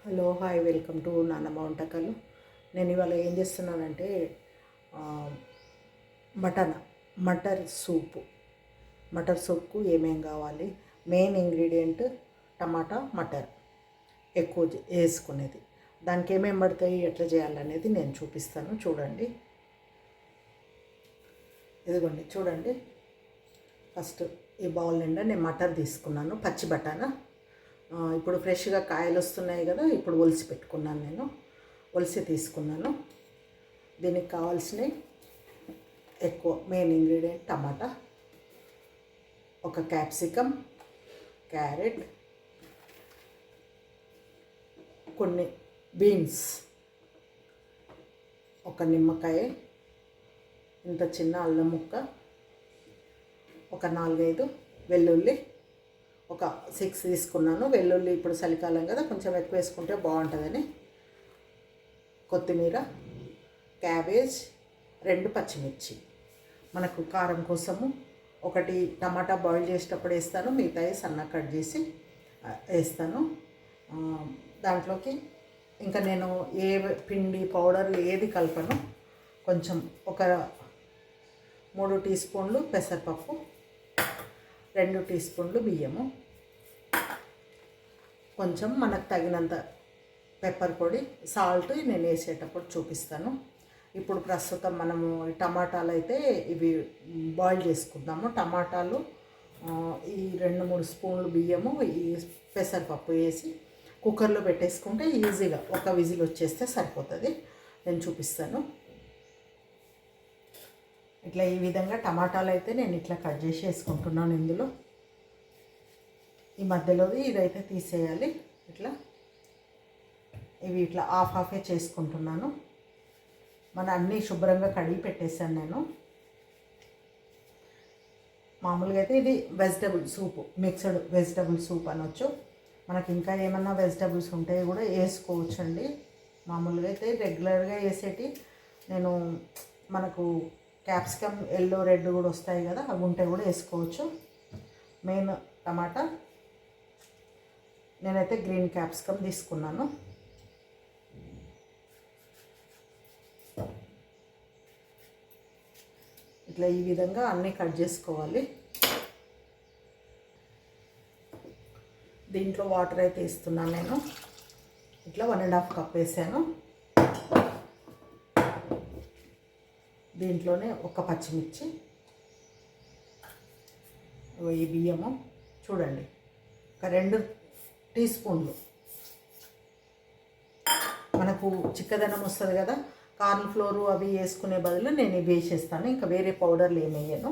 Hello hi welcome to నాన్నమ్మ వంటకాలు. నేను ఇవాళ ఏం చేస్తున్నానంటే మటన్ మటర్ సూపు. మటర్ సూప్కు ఏమేం కావాలి, మెయిన్ ఇంగ్రీడియంట్ టమాటా మటర్ ఎక్కువ వేసుకునేది. దానికి ఏమేమి పడతాయి, ఎట్లా చేయాలనేది నేను చూపిస్తాను. చూడండి, ఇదిగోండి చూడండి. ఫస్ట్ ఈ బౌల్ నిండా నేను మటర్ తీసుకున్నాను, పచ్చి బటానా. ఇప్పుడు ఫ్రెష్గా కాయలు వస్తున్నాయి కదా, ఇప్పుడు ఒలిసి పెట్టుకున్నాను. నేను ఒలిసి తీసుకున్నాను. దీనికి కావాల్సినవి ఎక్కువ మెయిన్ ఇంగ్రీడియంట్ టమాటా, ఒక క్యాప్సికమ్, క్యారెట్, కొన్ని బీన్స్, ఒక నిమ్మకాయ, ఇంత చిన్న అల్లం ముక్క, ఒక 4-5 వెల్లుల్లి, ఒక 6 తీసుకున్నాను. వెల్లుల్లి ఇప్పుడు చలికాలం కదా, కొంచెం ఎక్కువ వేసుకుంటే బాగుంటుందని. కొత్తిమీర, క్యాబేజ్, 2 పచ్చిమిర్చి. మనకు కారం కోసము ఒకటి టమాటా బాయిల్ చేసేటప్పుడు వేస్తాను, మిగతాయి సన్నగా కట్ చేసి వేస్తాను. దాంట్లోకి ఇంకా నేను ఏ పిండి పౌడర్ ఏది కలపను. కొంచెం ఒక 3 టీ స్పూన్లు పెసరపప్పు, 2 టీ స్పూన్లు బియ్యము, కొంచెం మనకు తగినంత పెప్పర్ పొడి, సాల్ట్ నేను వేసేటప్పుడు చూపిస్తాను. ఇప్పుడు ప్రస్తుతం మనము టమాటాలు అయితే ఇవి బాయిల్ చేసుకుందాము. టమాటాలు ఈ 2-3 స్పూన్లు బియ్యము, ఈ పెసరపప్పు వేసి కుక్కర్లో పెట్టేసుకుంటే ఈజీగా ఒక విజిల్ వచ్చేస్తే సరిపోతుంది. నేను చూపిస్తాను. ఇట్లా ఈ విధంగా టమాటాలు అయితే నేను ఇట్లా కట్ చేసి వేసుకుంటున్నాను. ఇందులో ఈ మధ్యలోది ఇదైతే తీసేయాలి. ఇట్లా ఇవి ఇట్లా హాఫే చేసుకుంటున్నాను. మన అన్నీ శుభ్రంగా కడిగి పెట్టేశాను నేను. మామూలుగా అయితే ఇది వెజిటబుల్ సూపు, మిక్స్డ్ వెజిటబుల్ సూప్ అనొచ్చు. మనకి ఇంకా ఏమన్నా వెజిటబుల్స్ ఉంటే కూడా వేసుకోవచ్చు అండి. మామూలుగా అయితే రెగ్యులర్గా వేసేటి నేను మనకు క్యాప్సికమ్ ఎల్లో రెడ్ కూడా వస్తాయి కదా, అవి ఉంటే కూడా వేసుకోవచ్చు. మెయిన్ టమాటా, నేనైతే గ్రీన్ క్యాప్సికమ్ తీసుకున్నాను. ఇట్లా ఈ విధంగా అన్నీ కట్ చేసుకోవాలి. దీంట్లో వాటర్ అయితే ఇస్తున్నాను నేను. ఇట్లా 1.5 కప్ వేసాను. దీంట్లోనే ఒక పచ్చిమిర్చి, ఈ బియ్యము చూడండి, ఒక 2 టీ స్పూన్లు. మనకు చిక్కదనం వస్తుంది కదా, కార్న్ ఫ్లోరు అవి వేసుకునే బదులు నేను ఇవి వేసేస్తాను. ఇంకా వేరే పౌడర్లు ఏమి వేయను.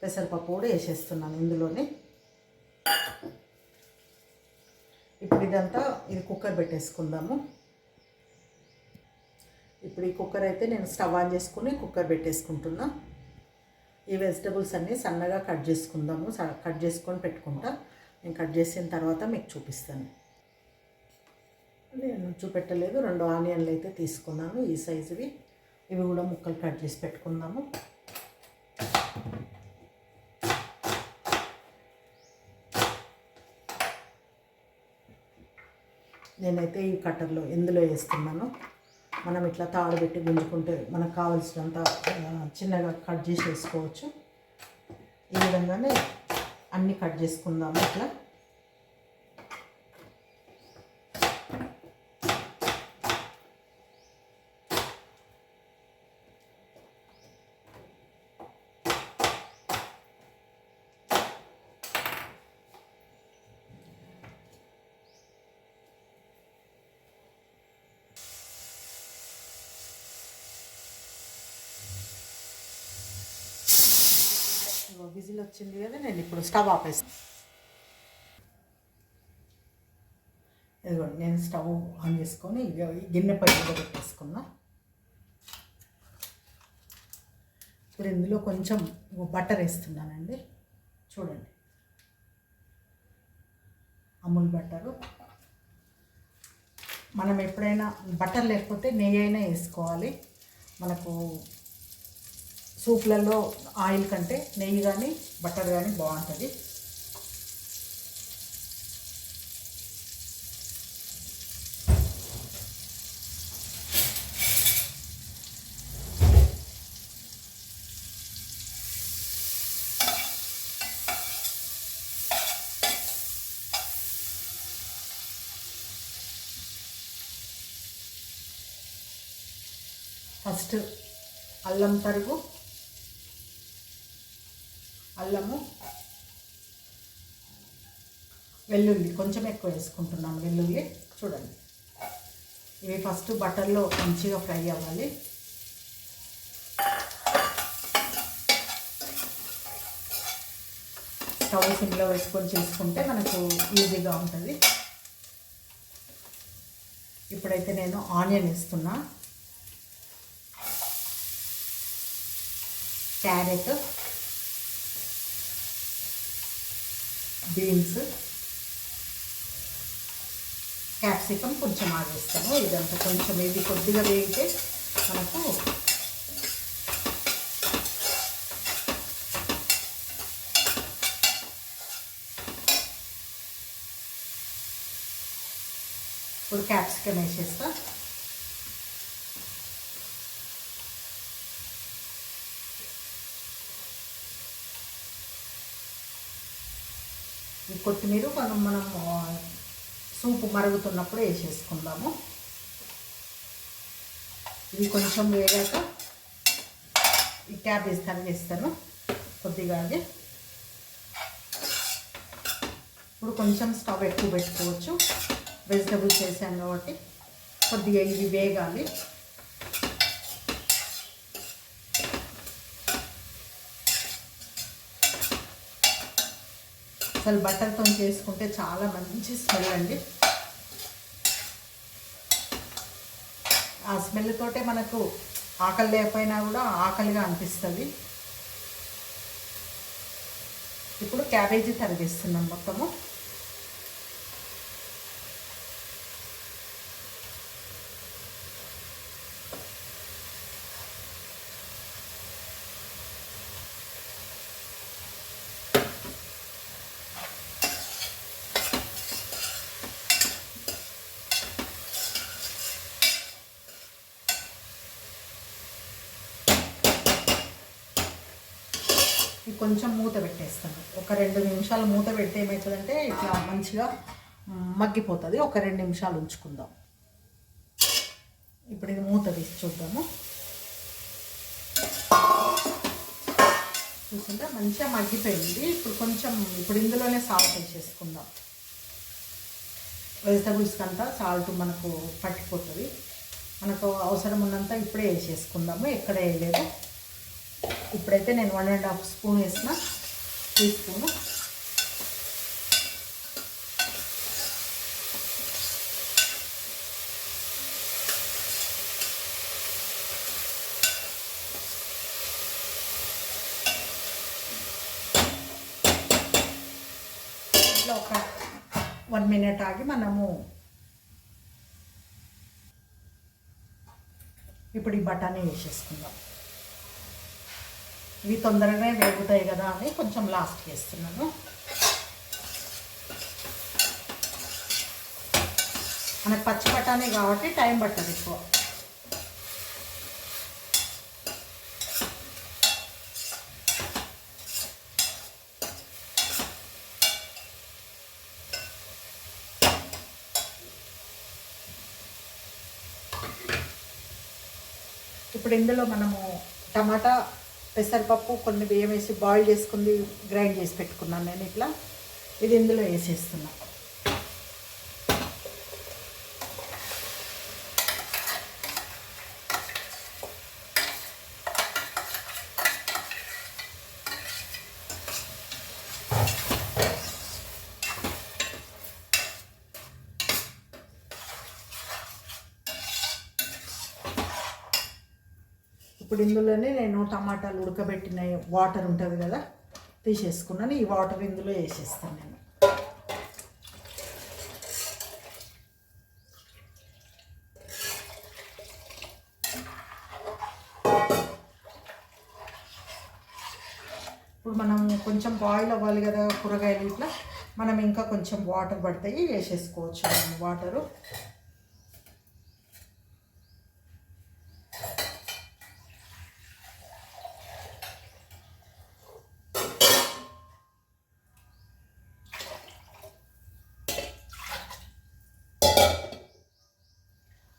పెసరపప్పు కూడా వేసేస్తున్నాను ఇందులోనే. ఇప్పుడు ఇదంతా ఇది కుక్కర్ పెట్టేసుకుందాము. ఇప్పుడు ఈ కుక్కర్ అయితే నేను స్టవ్ ఆన్ చేసుకుని కుక్కర్ పెట్టేసుకుంటున్నా. ఈ వెజిటబుల్స్ అన్నీ సన్నగా కట్ చేసుకుందాము. కట్ చేసుకొని పెట్టుకుంటా. నేను కట్ చేసిన తర్వాత మీకు చూపిస్తాను. నేను చూపెట్టలేదు, 2 ఆనియన్లు అయితే తీసుకున్నాను ఈ సైజువి. ఇవి కూడా ముక్కలు కట్ చేసి పెట్టుకుందాము. నేనైతే ఈ కట్టర్లో ఇందులో వేస్తున్నాను. మనం ఇట్లా తాడు పెట్టి గుంజుకుంటే మనకు కావాల్సినంత చిన్నగా కట్ చేసి వేసుకోవచ్చు. ఈ విధంగానే అన్నీ కట్ చేసుకుందాము. ఇట్లా విజిల్ వచ్చింది కదా, నేను ఇప్పుడు స్టవ్ ఆపేస్తాను. ఇదిగోండి, నేను స్టవ్ ఆన్ చేసుకొని గిన్నె పై మీద పెట్టేసుకున్నా. ఇప్పుడు ఇందులో కొంచెం బటర్ వేస్తున్నానండి. చూడండి, అమూల్ బటరు. మనం ఎప్పుడైనా బటర్ లేకపోతే నెయ్యి అయినా వేసుకోవాలి. మనకు సూప్లలో ఆయిల్ కంటే నెయ్యి కానీ బటర్ కానీ బాగుంటుంది. ఫస్ట్ అల్లం తరుగు, అల్లము, వెల్లుల్లి కొంచెం ఎక్కువ వేసుకుంటున్నాను. వెల్లుల్లి చూడండి, ఇవి ఫస్ట్ బటర్లో మంచిగా ఫ్రై అవ్వాలి. స్టవ్ సిమ్లో వేసుకొని చేసుకుంటే మనకు ఈజీగా ఉంటుంది. ఇప్పుడైతే నేను ఆనియన్ వేస్తున్నా, క్యారెట్, బీన్స్, క్యాప్సికమ్ కొంచెం ఆగేస్తాను. ఇదంతా కొంచెం ఇది కొద్దిగా వేగితే మనకు ఇప్పుడు క్యాప్సికమ్ వేసేస్తా. ఈ కొత్తిమీర మనం సూపు మరుగుతున్నప్పుడు వేసేసుకుందాము. ఇది కొంచెం వేగాక ఈ క్యాబేజ్ తరిగేస్తాను కొద్దిగా. ఇప్పుడు కొంచెం స్టవ్ ఎక్కువ పెట్టుకోవచ్చు, వెజిటబుల్స్ వేసాను కాబట్టి. కొద్దిగా ఇవి వేగాలి. అసలు బటర్తో చేసుకుంటే చాలా మంచి స్మెల్ అండి. ఆ స్మెల్ తోటే మనకు ఆకలి లేకపోయినా కూడా ఆకలిగా అనిపిస్తుంది. ఇప్పుడు క్యాబేజీ తరిగిస్తున్నాను మొత్తము. కొంచెం మూత పెట్టేస్తాను. ఒక 2 నిమిషాలు మూత పెడితే ఏమవుతుందంటే ఇట్లా మంచిగా మగ్గిపోతుంది. ఒక 2 నిమిషాలు ఉంచుకుందాం. ఇప్పుడు ఇది మూత తీసి చూద్దాము. చూస్తుంటే మంచిగా మగ్గిపోయింది. ఇప్పుడు ఇందులోనే సాల్ట్ వేసేసుకుందాం. వెజిటబుల్స్కి అంతా సాల్ట్ మనకు పట్టిపోతుంది. మనకు అవసరం ఉన్నంత ఇప్పుడే వేసేసుకుందాము, ఎక్కడ వేయలేదు. ఇప్పుడైతే నేను 1.5 స్పూన్ వేసిన, 3 స్పూను. ఇట్లా ఒక 1 మినిట్ ఆగి మనము ఇప్పుడు ఈ బఠానీ వేసేసుకుందాం. ఇవి తొందరగానే వేగుతాయి కదా అని కొంచెం లాస్ట్కి వేస్తున్నాను. మనకు పచ్చి బఠానీ కాబట్టి టైం పట్టదు ఎక్కువ. ఇప్పుడు ఇందులో మనము టమాటా, పెసరపప్పు, కొన్ని బియ్యం వేసి బాయిల్ చేసుకుంది, గ్రైండ్ చేసి పెట్టుకున్నాను నేను. ఇట్లా ఇది ఇందులో వేసేస్తున్నా. ఇప్పుడు ఇందులోనే నేను టమాటాలు ఉడకబెట్టిన వాటర్ ఉంటుంది కదా, తీసేసుకున్నాను. ఈ వాటర్ ఇందులో వేసేస్తాను నేను. ఇప్పుడు మనం కొంచెం బాయిల్ అవ్వాలి కదా కూరగాయలు, ఇట్లా మనం ఇంకా కొంచెం వాటర్ పడతాయి, వేసేసుకోవచ్చు మనం వాటరు.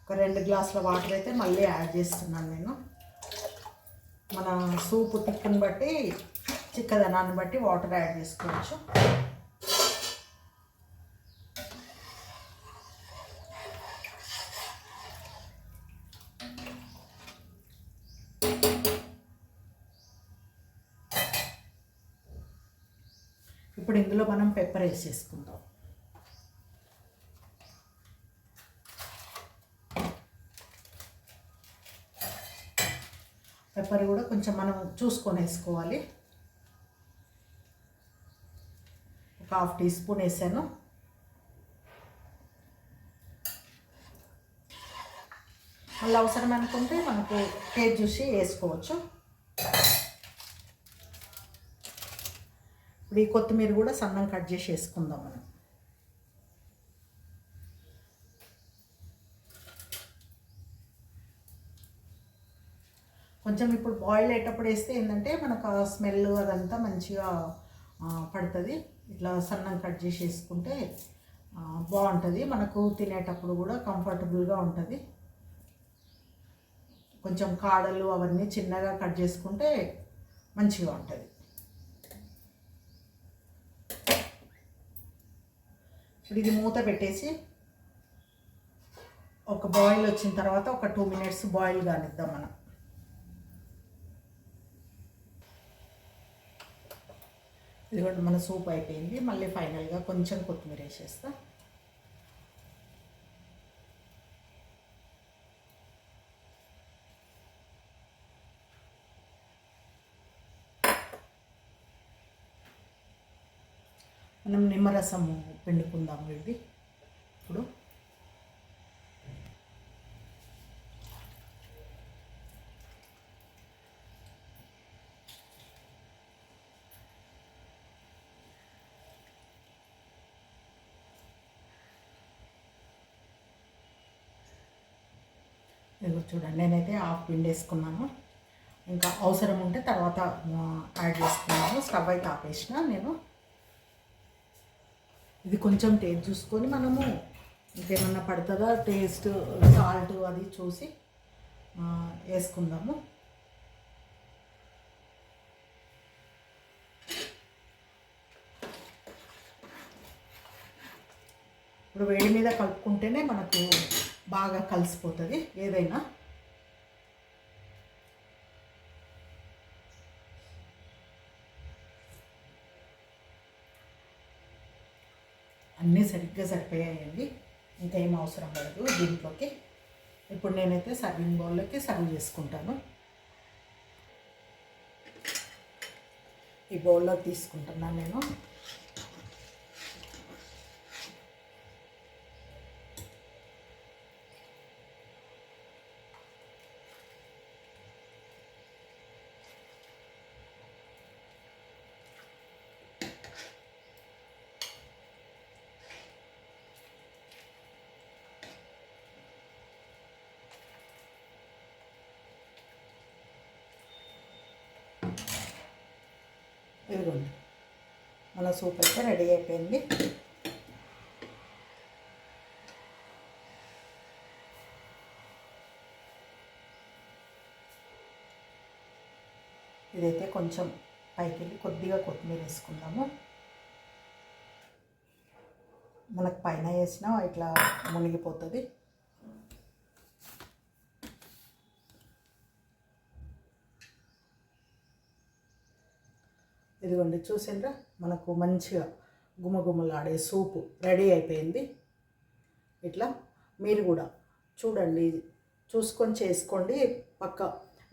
ఒక ఒక 2 గ్లాసుల వాటర్ అయితే మళ్ళీ యాడ్ చేస్తున్నాను నేను. మన సూపు టిక్కుని బట్టి చిక్కదనాన్ని బట్టి వాటర్ యాడ్ చేసుకోవచ్చు. ఇప్పుడు ఇందులో మనం పెప్పర్ వేసేసుకుందాం. పెప్పర్ కూడా కొంచెం మనం చూసుకొని వేసుకోవాలి. ఒక 1/2 టీ స్పూన్ వేసాను. మళ్ళీ అవసరం అనుకుంటే మనకు టేస్ట్ చూసి వేసుకోవచ్చు. ఇప్పుడు ఈ కొత్తిమీర కూడా సన్నం కట్ చేసి వేసుకుందాం మనం. కొంచెం ఇప్పుడు బాయిల్ అయ్యేటప్పుడు వేస్తే ఏంటంటే మనకు ఆ స్మెల్ అదంతా మంచిగా పడుతుంది. ఇట్లా సన్నం కట్ చేసి వేసుకుంటే బాగుంటుంది, మనకు తినేటప్పుడు కూడా కంఫర్టబుల్గా ఉంటుంది. కొంచెం కాడలు అవన్నీ చిన్నగా కట్ చేసుకుంటే మంచిగా ఉంటుంది. ఇప్పుడు ఇది మూత పెట్టేసి ఒక బాయిల్ వచ్చిన తర్వాత ఒక 2 మినిట్స్ బాయిల్ కానిద్దాం మనం. ఇది కూడా మన సూప్ అయిపోయింది. మళ్ళీ ఫైనల్గా కొంచెం కొత్తిమీర వేసేస్తా. మనం నిమ్మరసము పిండుకుందాము ఇది ఇప్పుడు. ఇదిగో చూడండి, నేనైతే 1/2 పిండి వేసుకున్నాను. ఇంకా అవసరం ఉంటే తర్వాత యాడ్ చేసుకున్నాను. స్టవ్ అయితే ఆపేసిన నేను. ఇది కొంచెం టేస్ట్ చూసుకొని మనము ఇంకేమన్నా పడుతుందా టేస్ట్, సాల్ట్ అది చూసి వేసుకుందాము. ఇప్పుడు వేడి మీద కలుపుకుంటేనే మనకు బాగా కలిసిపోతుంది ఏదైనా. అన్నీ సరిగ్గా సరిపోయాయండి, ఇంకా ఏం అవసరం లేదు దీంట్లోకి. ఇప్పుడు నేనైతే సర్వింగ్ బౌల్లోకి సర్వ్ చేసుకుంటాను. ఈ బౌల్లో తీసుకుంటున్నాను నేను. ఇదిగోండి, మన సూప్ అయితే రెడీ అయిపోయింది. ఇదైతే కొంచెం పైకి వెళ్ళి కొద్దిగా కొత్తిమీర వేసుకుందాము. మనకు పైన వేసినా ఇట్లా మునిగిపోతుంది. ఇదిగోండి, చూసిండ్రా మనకు మంచిగా గుమగుమలాడే సూపు రెడీ అయిపోయింది. ఇట్లా మీరు కూడా చూడండి, చూసుకొని చేసుకోండి. పక్క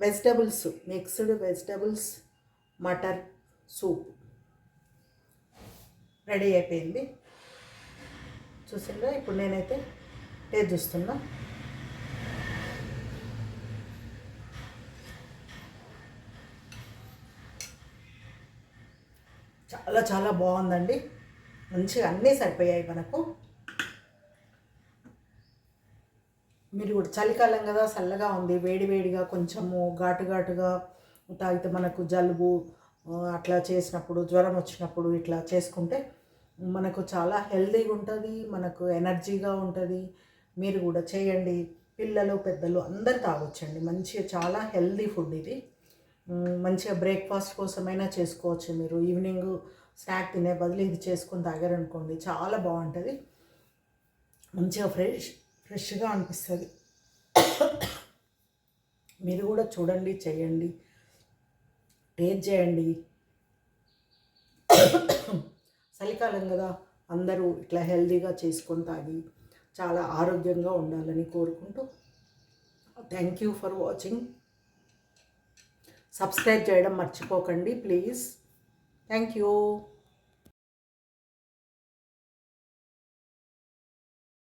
vegetables, mixed vegetables matar soup ready అయిపోయింది. చూసిండ్రా, ఇప్పుడు నేనైతే టేస్ట్ చూస్తున్నా. చాలా చాలా బాగుందండి, మంచిగా అన్నీ సరిపోయాయి మనకు. మీరు కూడా చలికాలం కదా, చల్లగా ఉంది, వేడి వేడిగా కొంచెము ఘాటు ఘాటుగా తాగితే మనకు జలుబు అట్లా చేసినప్పుడు, జ్వరం వచ్చినప్పుడు ఇట్లా చేసుకుంటే మనకు చాలా హెల్తీగా ఉంటుంది, మనకు ఎనర్జీగా ఉంటుంది. మీరు కూడా చేయండి. పిల్లలు పెద్దలు అందరు తాగొచ్చండి. మంచిగా చాలా హెల్దీ ఫుడ్ ఇది. మంచిగా బ్రేక్ఫాస్ట్ కోసమైనా చేసుకోవచ్చు. మీరు ఈవినింగ్ స్నాక్ తినే బదులు ఇది చేసుకొని తాగారనుకోండి చాలా బాగుంటుంది. మంచిగా ఫ్రెష్గా అనిపిస్తుంది. మీరు కూడా చూడండి, చేయండి, టేస్ట్ చేయండి. చలికాలం కదా, అందరూ ఇట్లా హెల్దీగా చేసుకొని తాగి చాలా ఆరోగ్యంగా ఉండాలని కోరుకుంటూ thank you for watching. Subscribe చేయడం మర్చిపోకండి ప్లీజ్. Thank you.